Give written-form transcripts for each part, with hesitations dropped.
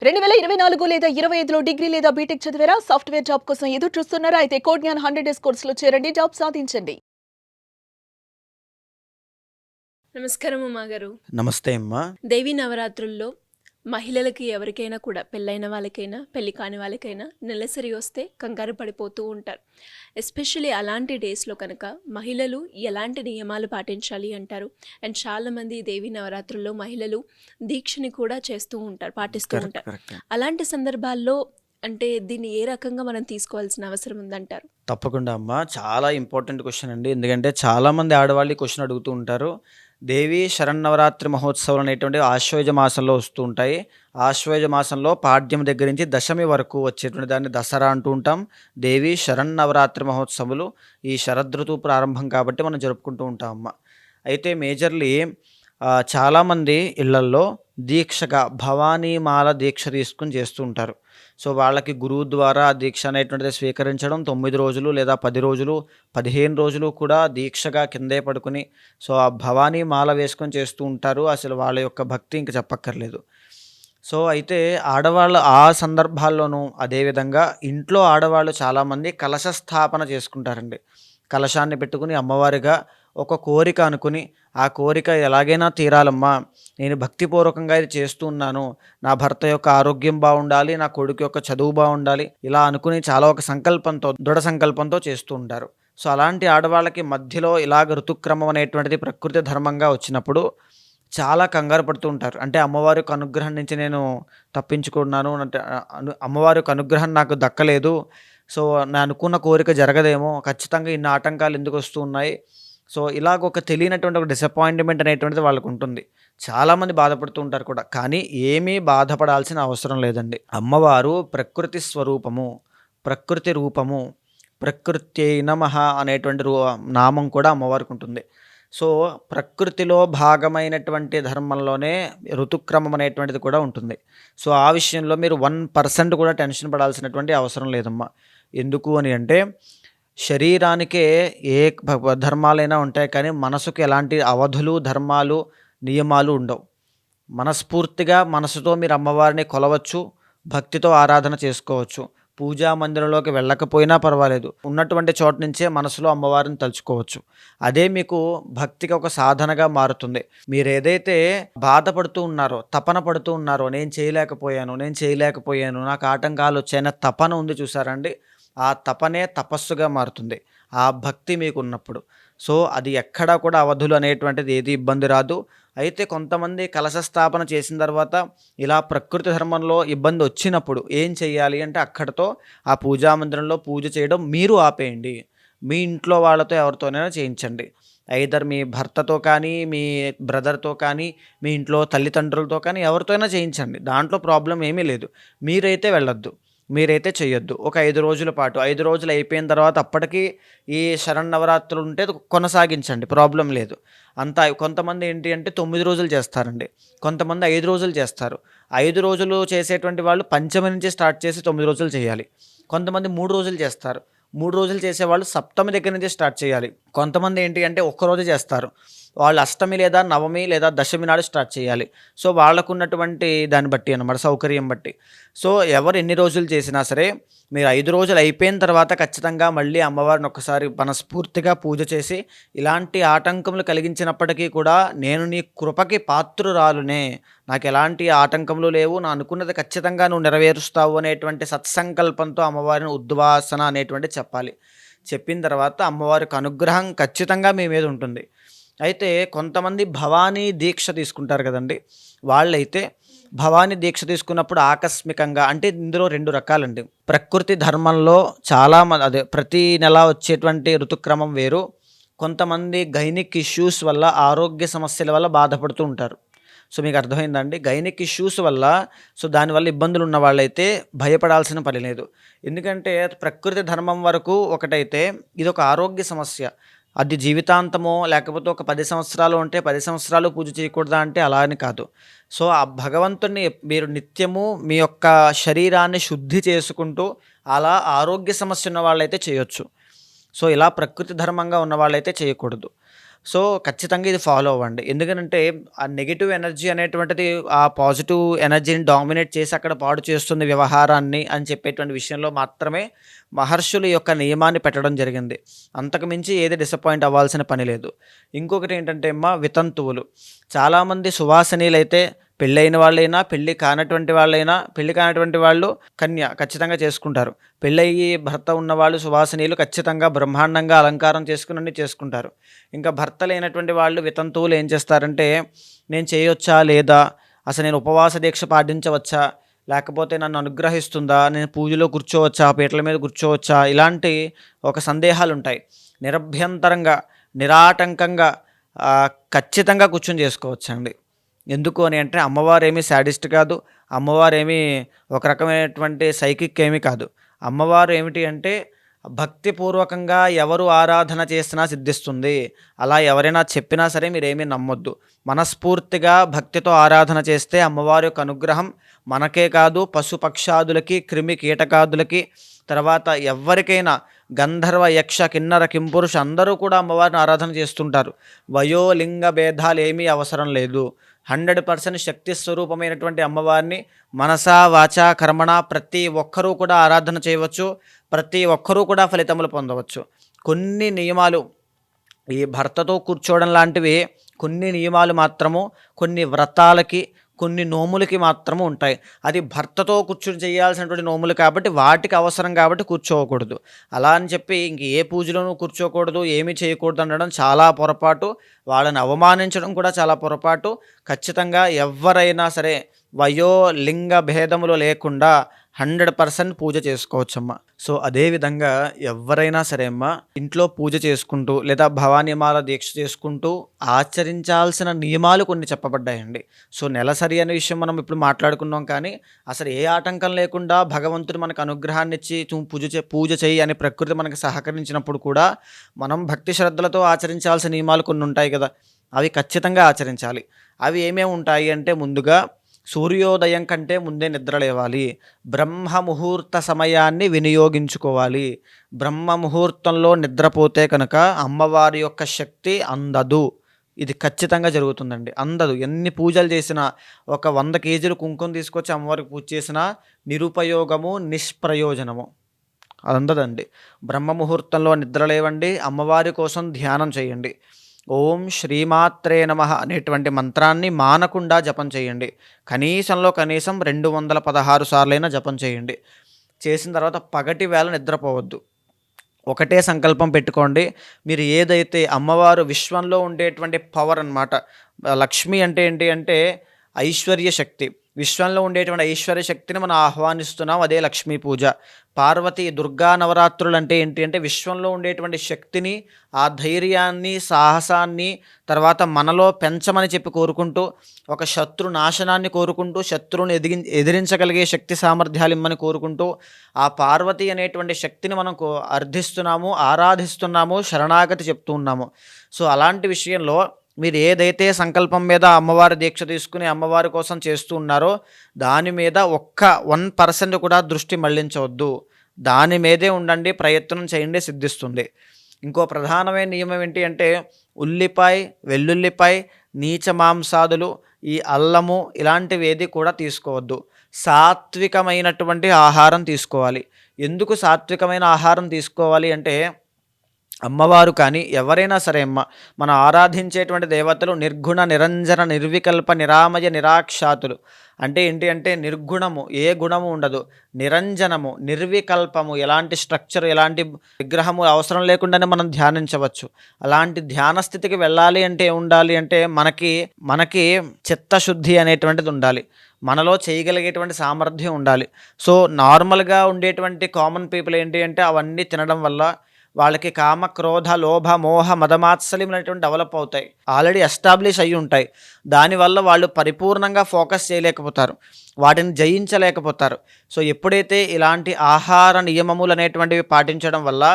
2024 లేదా 25లో డిగ్రీ లేదా బీటెక్ చదివారా? సాఫ్ట్‌వేర్ జాబ్ కోసం ఎదురు చూస్తున్నారా? అయితే కోడ్ జ్ఞాన్ 100 డేస్ కోర్సులో చేరండి. జాబ్ సాధించండి. నమస్కారం ఉమాగారు. నమస్తే అమ్మా. దేవీ నవరాత్రుల్లో మహిళలకి ఎవరికైనా కూడా పెళ్ళైన వాళ్ళకైనా, పెళ్లి కాని వాళ్ళకైనా నెలసరి వస్తే కంగారు పడిపోతూ ఉంటారు. ఎస్పెషల్లీ అలాంటి డేస్‌లో కనుక మహిళలు ఎలాంటి నియమాలు పాటించాలి అంటారు? అండ్ చాలామంది దేవీ నవరాత్రుల్లో మహిళలు దీక్షని కూడా చేస్తూ ఉంటారు, పాటిస్తూ ఉంటారు. కరెక్ట్. అలాంటి సందర్భాల్లో అంటే దీన్ని ఏ రకంగా మనం తీసుకోవాల్సిన అవసరం ఉందంటారు? తప్పకుండా అమ్మా. చాలా ఇంపార్టెంట్ క్వశ్చన్ అండి. ఎందుకంటే చాలామంది ఆడవాళ్ళు ఈ క్వశ్చన్ అడుగుతూ ఉంటారు. దేవి శరన్నవరాత్రి మహోత్సవాలు అనేటువంటివి ఆశ్వయుజ మాసంలో వస్తూ ఉంటాయి. ఆశ్వయుజ మాసంలో పాడ్యం దగ్గర నుంచి దశమి వరకు వచ్చేటువంటి దాన్ని దసరా అంటూ ఉంటాం. దేవి శరన్నవరాత్రి మహోత్సవాలు ఈ శరదృతువు ప్రారంభం కాబట్టి మనం జరుపుకుంటూ ఉంటాం అమ్మ. అయితే మేజర్లీ చాలామంది ఇళ్లల్లో దీక్షగా భవానీమాల దీక్ష తీసుకుని చేస్తూ ఉంటారు. సో వాళ్ళకి గురువు ద్వారా ఆ దీక్ష అనేటువంటిది స్వీకరించడం 9 రోజులు లేదా 10 రోజులు 15 రోజులు కూడా దీక్షగా కిందే పడుకుని సో ఆ భవానీ మాల వేసుకొని చేస్తూ ఉంటారు. అసలు వాళ్ళ యొక్క భక్తి ఇంక చెప్పక్కర్లేదు. సో అయితే ఆడవాళ్ళు ఆ సందర్భాల్లోనూ అదేవిధంగా ఇంట్లో ఆడవాళ్ళు చాలామంది కలశ స్థాపన చేసుకుంటారండి. కలశాన్ని పెట్టుకుని అమ్మవారిగా ఒక కోరిక అనుకుని ఆ కోరిక ఎలాగైనా తీరాలమ్మా, నేను భక్తిపూర్వకంగా ఇది చేస్తూ ఉన్నాను, నా భర్త యొక్క ఆరోగ్యం బాగుండాలి, నా కొడుకు యొక్క చదువు బాగుండాలి, ఇలా అనుకుని చాలా ఒక సంకల్పంతో దృఢ సంకల్పంతో చేస్తూ ఉంటారు. సో అలాంటి ఆడవాళ్ళకి మధ్యలో ఇలాగ ఋతుక్రమం అనేటువంటిది ప్రకృతి ధర్మంగా వచ్చినప్పుడు చాలా కంగారు పడుతూ ఉంటారు. అంటే అమ్మవారి యొక్క అనుగ్రహం నుంచి నేను తప్పించుకున్నాను అంటే అమ్మవారి యొక్క అనుగ్రహం నాకు దక్కలేదు. సో నేను అనుకున్న కోరిక జరగదేమో, ఖచ్చితంగా ఇన్ని ఆటంకాలు ఎందుకు వస్తూ ఉన్నాయి. సో ఇలాగ ఒక తెలియనటువంటి ఒక డిసప్పాయింట్మెంట్ అనేటువంటిది వాళ్ళకు ఉంటుంది. చాలామంది బాధపడుతూ ఉంటారు కూడా. కానీ ఏమీ బాధపడాల్సిన అవసరం లేదండి. అమ్మవారు ప్రకృతి స్వరూపము, ప్రకృతి రూపము, ప్రకృత్యై నమః అనేటువంటి నామం కూడా అమ్మవారికి ఉంటుంది. సో ప్రకృతిలో భాగమైనటువంటి ధర్మంలోనే ఋతుక్రమం అనేటువంటిది కూడా ఉంటుంది. సో ఆ విషయంలో మీరు 1% కూడా టెన్షన్ పడాల్సినటువంటి అవసరం లేదమ్మా. ఎందుకు అని అంటే శరీరానికే ఏ ధర్మాలైనా ఉంటాయి, కానీ మనసుకు ఎలాంటి అవధులు, ధర్మాలు, నియమాలు ఉండవు. మనస్ఫూర్తిగా మనసుతో మీరు అమ్మవారిని కొలవచ్చు, భక్తితో ఆరాధన చేసుకోవచ్చు. పూజా మందిరంలోకి వెళ్ళకపోయినా పర్వాలేదు, ఉన్నటువంటి చోట నుంచే మనసులో అమ్మవారిని తలుచుకోవచ్చు. అదే మీకు భక్తికి ఒక సాధనగా మారుతుంది. మీరు ఏదైతే బాధపడుతూ ఉన్నారో, తపన పడుతూ ఉన్నారో, నేను చేయలేకపోయాను, నాకు ఆటంకాలు వచ్చాయన్న తపన ఉంది చూసారండి, ఆ తపనే తపస్సుగా మారుతుంది ఆ భక్తి మీకు ఉన్నప్పుడు. సో అది ఎక్కడా కూడా అవధులు అనేటువంటిది ఏది ఇబ్బంది రాదు. అయితే కొంతమంది కలశ స్థాపన చేసిన తర్వాత ఇలా ప్రకృతి ధర్మంలో ఇబ్బంది వచ్చినప్పుడు ఏం చెయ్యాలి అంటే అక్కడితో ఆ పూజా మందిరంలో పూజ చేయడం మీరు ఆపేయండి. మీ ఇంట్లో వాళ్ళతో ఎవరితోనైనా చేయించండి. ఐదర్ మీ భర్తతో కానీ, మీ బ్రదర్తో కానీ, మీ ఇంట్లో తల్లిదండ్రులతో కానీ ఎవరితో అయినా చేయించండి. దాంట్లో ప్రాబ్లం ఏమీ లేదు. మీరైతే వెళ్ళొద్దు, మీరైతే చెయ్యొద్దు. ఒక 5 రోజుల పాటు, 5 రోజులు అయిపోయిన తర్వాత అప్పటికి ఈ శరన్నవరాత్రులు ఉంటే కొనసాగించండి, ప్రాబ్లం లేదు. అంతా కొంతమంది ఏంటి అంటే 9 రోజులు చేస్తారండి, కొంతమంది 5 రోజులు చేస్తారు. 5 రోజులు చేసేటువంటి వాళ్ళు పంచమి నుంచి స్టార్ట్ చేసి 9 రోజులు చేయాలి. కొంతమంది 3 రోజులు చేస్తారు. 3 రోజులు చేసేవాళ్ళు సప్తమి దగ్గర నుంచి స్టార్ట్ చేయాలి. కొంతమంది ఏంటి అంటే ఒక్కరోజు చేస్తారు, వాళ్ళు అష్టమి లేదా నవమి లేదా దశమి నాడు స్టార్ట్ చేయాలి. సో వాళ్ళకున్నటువంటి దాన్ని బట్టి అన్నమాట, సౌకర్యం బట్టి. సో ఎవరు ఎన్ని రోజులు చేసినా సరే మీరు 5 రోజులు అయిపోయిన తర్వాత ఖచ్చితంగా మళ్ళీ అమ్మవారిని ఒకసారి మనస్ఫూర్తిగా పూజ చేసి, ఇలాంటి ఆటంకములు కలిగించినప్పటికీ కూడా నేను నీ కృపకి పాత్రురాలునే, నాకు ఎలాంటి ఆటంకములు లేవు, నా అనుకున్నది ఖచ్చితంగా నువ్వు నెరవేరుస్తావు అనేటువంటి సత్సంకల్పంతో అమ్మవారిని ఉద్వాసన అనేటువంటి చెప్పాలి. చెప్పిన తర్వాత అమ్మవారికి అనుగ్రహం ఖచ్చితంగా మీ మీద ఉంటుంది. అయితే కొంతమంది భవానీ దీక్ష తీసుకుంటారు కదండి, వాళ్ళైతే భవానీ దీక్ష తీసుకున్నప్పుడు ఆకస్మికంగా, అంటే ఇందులో 2 రకాలండి. ప్రకృతి ధర్మంలో అదే ప్రతి నెల వచ్చేటువంటి ఋతుక్రమం వేరు. కొంతమంది గైనిక్ ఇష్యూస్ వల్ల, ఆరోగ్య సమస్యల వల్ల బాధపడుతూ ఉంటారు. సో మీకు అర్థమైందండి, గైనిక్ ఇష్యూస్ వల్ల, సో దానివల్ల ఇబ్బందులు ఉన్న వాళ్ళైతే భయపడాల్సిన పని లేదు. ఎందుకంటే ప్రకృతి ధర్మం వరకు ఒకటైతే ఇది ఒక ఆరోగ్య సమస్య, అది జీవితాంతమో లేకపోతే ఒక 10 సంవత్సరాలు ఉంటే 10 సంవత్సరాలు పూజ చేయకూడదా అంటే అలా అని కాదు. సో ఆ భగవంతుని మీరు నిత్యము మీ యొక్క శరీరాన్ని శుద్ధి చేసుకుంటూ అలా ఆరోగ్య సమస్య ఉన్న వాళ్ళైతే చేయొచ్చు. సో ఇలా ప్రకృతి ధర్మంగా ఉన్న వాళ్ళైతే చేయకూడదు. సో, ఖచ్చితంగా ఇది ఫాలో అవ్వండి. ఎందుకనంటే ఆ నెగెటివ్ ఎనర్జీ అనేటువంటిది ఆ పాజిటివ్ ఎనర్జీని డామినేట్ చేసి అక్కడ పాడు చేస్తుంది వ్యవహారాన్ని అని చెప్పేటువంటి విషయంలో మాత్రమే మహర్షులు ఈ యొక్క నియమాన్ని పెట్టడం జరిగింది. అంతకు మించి ఏది డిసప్పాయింట్ అవ్వాల్సిన పని లేదు. ఇంకొకటి ఏంటంటే వితంతువులు. చాలామంది సువాసినీలైతే పెళ్ళైన వాళ్ళైనా, పెళ్లి కానటువంటి వాళ్ళు కన్య ఖచ్చితంగా చేసుకుంటారు. పెళ్ళయ్యి భర్త ఉన్నవాళ్ళు సువాసినీలు ఖచ్చితంగా బ్రహ్మాండంగా అలంకారం చేసుకుని అన్నీ చేసుకుంటారు. ఇంకా భర్త లేనటువంటి వాళ్ళు వితంతువులు ఏం చేస్తారంటే, నేను చేయొచ్చా లేదా? అసలు నేను ఉపవాస దీక్ష పాటించవచ్చా? లేకపోతే నన్ను అనుగ్రహిస్తుందా? నేను పూజలో కూర్చోవచ్చా? పీటల మీద కూర్చోవచ్చా? ఇలాంటి ఒక సందేహాలుంటాయి. నిరభ్యంతరంగా, నిరాటంకంగా ఖచ్చితంగా కూర్చొని చేసుకోవచ్చండి. ఎందుకు అని అంటే అమ్మవారేమీ శాడిస్ట్ కాదు. అమ్మవారేమీ ఒక రకమైనటువంటి సైకిక్ ఏమీ కాదు. అమ్మవారు ఏమిటి అంటే భక్తిపూర్వకంగా ఎవరు ఆరాధన చేసినా సిద్ధిస్తుంది. అలా ఎవరైనా చెప్పినా సరే మీరేమీ నమ్మొద్దు. మనస్ఫూర్తిగా భక్తితో ఆరాధన చేస్తే అమ్మవారి యొక్క అనుగ్రహం మనకే కాదు, పశుపక్షాదులకి, క్రిమి కీటకాదులకి, తర్వాత ఎవరికైనా గంధర్వ, యక్ష, కిన్నర, కింపురుష అందరూ కూడా అమ్మవారిని ఆరాధన చేస్తుంటారు. వయోలింగ భేదాలు ఏమీ అవసరం లేదు. 100% శక్తి స్వరూపమైనటువంటి అమ్మవారిని మనసా, వాచా, కర్మణ ప్రతి ఒక్కరూ కూడా ఆరాధన చేయవచ్చు. ప్రతి ఒక్కరూ కూడా ఫలితములు పొందవచ్చు. కొన్ని నియమాలు, ఈ భర్తతో కూర్చోవడం లాంటివి కొన్ని నియమాలు మాత్రము కొన్ని వ్రతాలకి, కొన్ని నోములకి మాత్రము ఉంటాయి. అది భర్తతో కూర్చుని చేయాల్సినటువంటి నోములు కాబట్టి వాటికి అవసరం కాబట్టి కూర్చోకూడదు. అలా అని చెప్పి ఇంక ఏ పూజలోనూ కూర్చోకూడదు, ఏమీ చేయకూడదు అనడం చాలా పొరపాటు. వాళ్ళని అవమానించడం కూడా చాలా పొరపాటు. ఖచ్చితంగా ఎవరైనా సరే వయోలింగ భేదములు లేకుండా 100% పూజ చేసుకోవచ్చమ్మ. సో అదేవిధంగా ఎవరైనా సరే అమ్మ ఇంట్లో పూజ చేసుకుంటూ లేదా భవానీమాల దీక్ష చేసుకుంటూ ఆచరించాల్సిన నియమాలు కొన్ని చెప్పబడ్డాయండి. సో నెలసరి అనే విషయం మనం ఇప్పుడు మాట్లాడుకున్నాం, కానీ అసలు ఏ ఆటంకం లేకుండా భగవంతుడు మనకు అనుగ్రహాన్ని ఇచ్చి పూజ చేయి అని ప్రకృతి మనకు సహకరించినప్పుడు కూడా మనం భక్తి శ్రద్ధలతో ఆచరించాల్సిన నియమాలు కొన్ని ఉంటాయి కదా, అవి ఖచ్చితంగా ఆచరించాలి. అవి ఏమేమి ఉంటాయి అంటే, ముందుగా సూర్యోదయం కంటే ముందే నిద్ర లేవాలి. బ్రహ్మ ముహూర్త సమయాన్ని వినియోగించుకోవాలి. బ్రహ్మ ముహూర్తంలో నిద్రపోతే కనుక అమ్మవారి యొక్క శక్తి అందదు. ఇది ఖచ్చితంగా జరుగుతుందండి. అందదు. ఎన్ని పూజలు చేసినా, ఒక 100 కేజీలు కుంకుమ తీసుకొచ్చి అమ్మవారికి పూజ చేసినా నిరుపయోగము, నిష్ప్రయోజనము. అది అందదండి. బ్రహ్మ ముహూర్తంలో నిద్ర లేవండి. అమ్మవారి కోసం ధ్యానం చేయండి. ఓం శ్రీమాత్రే నమః అనేటువంటి మంత్రాన్ని మానకుండా జపం చేయండి. కనీసం 216 సార్లైనా జపం చేయండి. చేసిన తర్వాత పగటి వేళ నిద్రపోవద్దు. ఒకటే సంకల్పం పెట్టుకోండి. మీరు ఏదైతే అమ్మవారు విశ్వంలో ఉండేటువంటి పవర్ అన్నమాట. లక్ష్మి అంటే ఏంటి అంటే ఐశ్వర్య శక్తి. విశ్వంలో ఉండేటువంటి ఐశ్వర్య శక్తిని మనం ఆహ్వానిస్తున్నాం. అదే లక్ష్మీ పూజ. పార్వతి, దుర్గా నవరాత్రులు అంటే ఏంటి అంటే విశ్వంలో ఉండేటువంటి శక్తిని, ఆ ధైర్యాన్ని, సాహసాన్ని తర్వాత మనలో పెంచమని చెప్పి కోరుకుంటూ, ఒక శత్రు నాశనాన్ని కోరుకుంటూ, శత్రువుని ఎదిరించగలిగే శక్తి సామర్థ్యాలు ఇమ్మని కోరుకుంటూ, ఆ పార్వతి అనేటువంటి శక్తిని మనం అర్థిస్తున్నాము, ఆరాధిస్తున్నాము, శరణాగతి చెప్తూ ఉన్నాము. సో అలాంటి విషయంలో మీరు ఏదైతే సంకల్పం మీద అమ్మవారి దీక్ష తీసుకుని అమ్మవారి కోసం చేస్తూ ఉన్నారో దాని మీద ఒక్క 1% కూడా దృష్టి మళ్లించవద్దు. దాని మీదే ఉండండి, ప్రయత్నం చేయండి, సిద్ధిస్తుంది. ఇంకో ప్రధానమైన నియమం ఏంటి అంటే ఉల్లిపాయ, వెల్లుల్లిపాయ, నీచ మాంసాదులు, ఈ అల్లము ఇలాంటివి ఏది కూడా తీసుకోవద్దు. సాత్వికమైనటువంటి ఆహారం తీసుకోవాలి. ఎందుకు సాత్వికమైన ఆహారం తీసుకోవాలి అంటే, అమ్మవారు కానీ ఎవరైనా సరే మనం ఆరాధించేటువంటి దేవతలు నిర్గుణ, నిరంజన, నిర్వికల్ప, నిరామయ, నిరాక్షాతులు. అంటే ఏంటి అంటే నిర్గుణము, ఏ గుణము ఉండదు. నిరంజనము, నిర్వికల్పము, ఎలాంటి స్ట్రక్చర్, ఎలాంటి విగ్రహము అవసరం లేకుండానే మనం ధ్యానించవచ్చు. అలాంటి ధ్యాన స్థితికి వెళ్ళాలి అంటే ఉండాలి అంటే మనకి చిత్తశుద్ధి అనేటువంటిది ఉండాలి. మనలో చేయగలిగేటువంటి సామర్థ్యం ఉండాలి. సో నార్మల్గా ఉండేటువంటి కామన్ పీపుల్ ఏంటి అంటే అవన్నీ తినడం వల్ల వాళ్ళకి కామ, క్రోధ, లోభ, మోహ, మదమాత్సల్యం అనేటువంటి డెవలప్ అవుతాయి. ఆల్రెడీ ఎస్టాబ్లిష్ అయ్యి ఉంటాయి. దానివల్ల వాళ్ళు పరిపూర్ణంగా ఫోకస్ చేయలేకపోతారు, వాటిని జయించలేకపోతారు. సో ఎప్పుడైతే ఇలాంటి ఆహార నియమములు అనేటువంటివి పాటించడం వల్ల,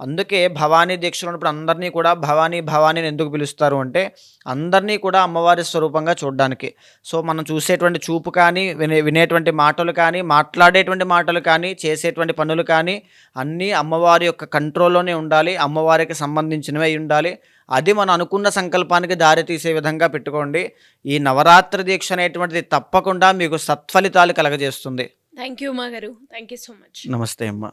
అందుకే భవానీ దీక్షలు ఉన్నప్పుడు అందరినీ కూడా భవానీని ఎందుకు పిలుస్తారు అంటే అందరినీ కూడా అమ్మవారి స్వరూపంగా చూడడానికి. సో మనం చూసేటువంటి చూపు కానీ, వినేటువంటి మాటలు కానీ, మాట్లాడేటువంటి మాటలు కానీ, చేసేటువంటి పనులు కానీ అన్నీ అమ్మవారి యొక్క కంట్రోల్లోనే ఉండాలి. అమ్మవారికి సంబంధించినవి ఉండాలి. అది మనం అనుకున్న సంకల్పానికి దారి తీసే విధంగా పెట్టుకోండి. ఈ నవరాత్రి దీక్ష అనేటువంటిది తప్పకుండా మీకు సత్ఫలితాలు కలగజేస్తుంది. థ్యాంక్ యూ మా గారు. Thank you so much. నమస్తే అమ్మ.